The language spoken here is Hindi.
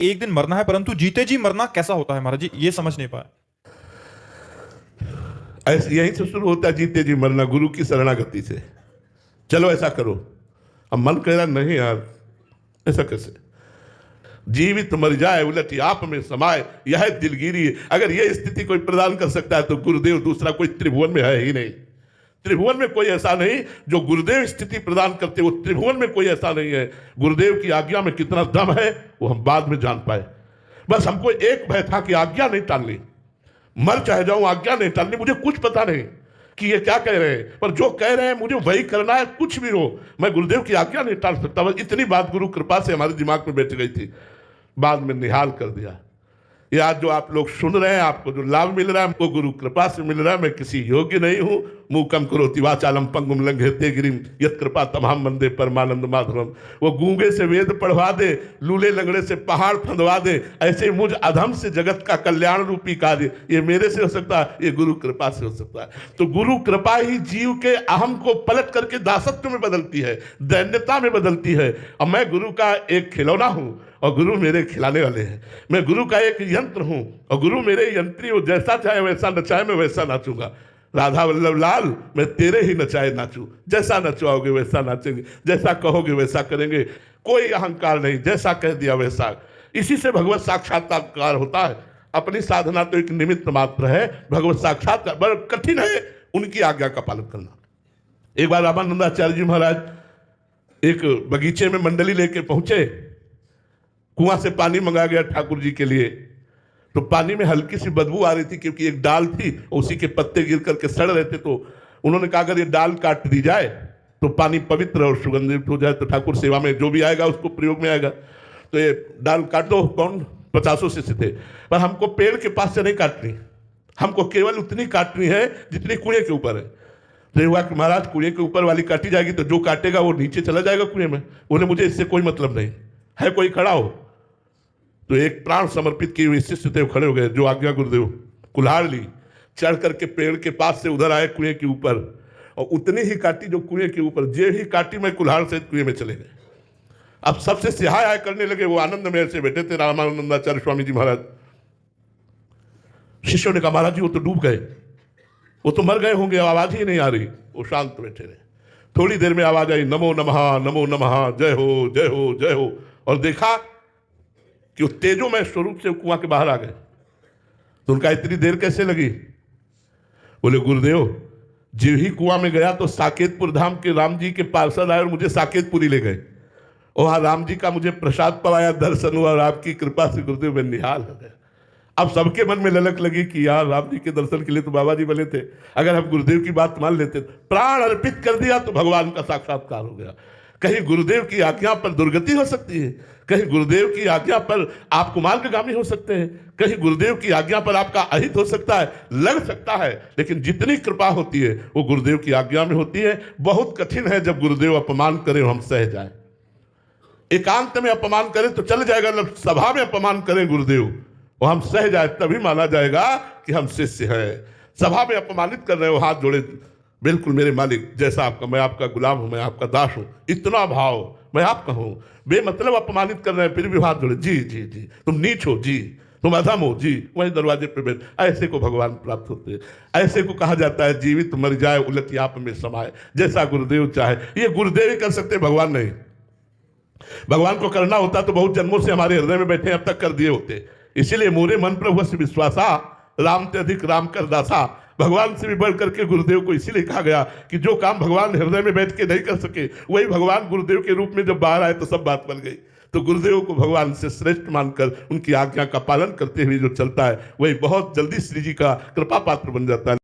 एक दिन मरना है, परंतु जीते जी मरना कैसा होता है महाराज जी, ये समझ नहीं पाया। ऐसे यहीं से शुरू होता है जीते जी मरना, गुरु की शरणागति से। चलो ऐसा करो, अब मन कह रहा नहीं यार ऐसा कैसे, जीवित मर जाए उलट आप में समाये यह दिलगिरी। अगर यह स्थिति कोई प्रदान कर सकता है तो गुरुदेव दूसरा कोई त्रिभुवन में है ही नहीं। त्रिभुवन में कोई ऐसा नहीं जो गुरुदेव स्थिति प्रदान करते, वो त्रिभुवन में कोई ऐसा नहीं है। गुरुदेव की आज्ञा में कितना दम है वो हम बाद में जान पाए। बस हमको एक भय था कि आज्ञा नहीं टालनी, मर चाहे जाऊं आज्ञा नहीं टालनी। मुझे कुछ पता नहीं कि ये क्या कह रहे हैं, पर जो कह रहे हैं मुझे वही करना है, कुछ भी हो मैं गुरुदेव की आज्ञा नहीं टाल सकता। बस इतनी बात गुरु कृपा से हमारे दिमाग में बैठ गई थी, बाद में निहाल कर दिया। ये आज जो आप लोग सुन रहे हैं, आपको जो लाभ मिल रहा है वो गुरु कृपा से मिल रहा है। मैं किसी योग्य नहीं हूं। मूकम करोति वाचालम पंगुम लंघयते गिरिम यत् कृपा तमहम वंदे परमानंद माधवम। वो गूंगे से वेद पढ़वा दे, लूले लंगड़े से पहाड़ फंदवा दे, ऐसे मुझ अधम से जगत का कल्याण रूपी कार्य ये मेरे से हो सकता है, ये गुरु कृपा से हो सकता है। तो गुरु कृपा ही जीव के अहम को पलट करके दासत्व में बदलती है, दैन्यता में बदलती है। और मैं गुरु का एक खिलौना हूं और गुरु मेरे खिलाने वाले हैं। मैं गुरु का एक यंत्र हूं और गुरु मेरे यंत्री हो। जैसा चाहे वैसा नचाए, मैं वैसा नाचूंगा। राधा वल्लभ लाल मैं तेरे ही नचाए नाचूं, जैसा नचवाओगे वैसा नाचेंगे, जैसा कहोगे वैसा करेंगे। कोई अहंकार नहीं, जैसा कह दिया वैसा। इसी से भगवत साक्षात्कार होता है। अपनी साधना तो एक निमित्त मात्र है, भगवत साक्षात्कार बड़ा कठिन है उनकी आज्ञा का पालन करना। एक बार रामानंदाचार्य जी महाराज एक बगीचे में मंडली लेके पहुंचे। कुआं से पानी मंगाया गया ठाकुर जी के लिए, तो पानी में हल्की सी बदबू आ रही थी क्योंकि एक डाल थी, उसी के पत्ते गिर करके सड़ रहे थे। तो उन्होंने कहा अगर ये डाल काट दी जाए तो पानी पवित्र और सुगंधित हो जाए, तो ठाकुर सेवा में जो भी आएगा उसको प्रयोग में आएगा। तो ये डाल काट दो। कौन 50 शिष्य थे, पर हमको पेड़ के पास से नहीं काटनी, हमको केवल उतनी काटनी है जितनी कुएं के ऊपर है। तो हुआ कि महाराज कुएं के ऊपर वाली काटी जाएगी तो जो काटेगा वो नीचे चला जाएगा कुएं में। बोले मुझे इससे कोई मतलब नहीं है, कोई खड़ा हो। तो एक प्राण समर्पित किए हुए शिष्य थे, खड़े हो गए। जो आज्ञा गुरुदेव, कुल्हाड़ ली, चढ़ करके पेड़ के पास से उधर आए कुएं के ऊपर, और उतनी ही काटी जो कुएं के ऊपर, जे ही काटी मैं कुल्हाड़ से कुएं में चले गए। अब सबसे सिहाय आय करने लगे। वो आनंद में से बैठे थे रामानंदाचार्य स्वामी जी महाराज। शिष्यों ने कहा महाराज जी वो तो डूब गए, वो तो मर गए होंगे, आवाज ही नहीं आ रही। वो शांत बैठे रहे। थोड़ी देर में आवाज आई, नमो नमः नमो नमः, जय हो जय हो जय हो। और देखा कि वो तेजोमय स्वरूप से कुआं के बाहर आ गए। तो उनका इतनी देर कैसे लगी? बोले गुरुदेव जीव ही कुआं में गया तो साकेतपुर धाम के राम जी के पार्षद आए और मुझे साकेतपुरी ले गए। वहां राम जी का मुझे प्रसाद पवाया, दर्शन हुआ, और आपकी कृपा से गुरुदेव मैं निहाल हो गया। अब सबके मन में ललक लगी कि यार राम जी के दर्शन के लिए तो बाबा जी बने थे, अगर हम गुरुदेव की बात मान लेते, प्राण अर्पित कर दिया तो भगवान का साक्षात्कार हो गया। कहीं गुरुदेव की आज्ञा पर दुर्गति हो सकती है, कहीं गुरुदेव की आज्ञा पर आप कुमार्गामी हो सकते हैं, कहीं गुरुदेव की आज्ञा पर आपका अहित हो सकता है, लग सकता है। लेकिन जितनी कृपा होती है वो गुरुदेव की आज्ञा में होती है। बहुत कठिन है जब गुरुदेव अपमान करें हम सह जाए। एकांत में अपमान करें तो चल जाएगा, सभा में अपमान करें गुरुदेव वो हम सह जाए, तभी माना जाएगा कि हम शिष्य हैं। सभा में अपमानित कर रहे हो, हाथ जोड़े, बिल्कुल मेरे मालिक जैसा आपका, मैं आपका गुलाम हूं, मैं आपका दास हूं, इतना भाव मैं आपका हूं। बेमतलब अपमानित कर रहे हैं, फिर भी हाथ जोड़े, जी जी जी तुम नीच हो, जी तुम अधम हो, जी वही दरवाजे पे बैठ। ऐसे को भगवान प्राप्त होते हैं। ऐसे को कहा जाता है जीवित मर जाए उलट आप में समाये, जैसा गुरुदेव चाहे। ये गुरुदेव ही कर सकते, भगवान नहीं। भगवान को करना होता तो बहुत जन्मों से हमारे हृदय में बैठे अब तक कर दिए होते। इसीलिए मोरे मन प्रभु से विश्वासा, राम ते अधिक राम कर दासा। भगवान से भी बढ़ करके गुरुदेव को इसीलिए कहा गया कि जो काम भगवान हृदय में बैठ के नहीं कर सके, वही भगवान गुरुदेव के रूप में जब बाहर आए तो सब बात बन गई। तो गुरुदेव को भगवान से श्रेष्ठ मानकर उनकी आज्ञा का पालन करते हुए जो चलता है वही बहुत जल्दी श्री जी का कृपा पात्र बन जाता है।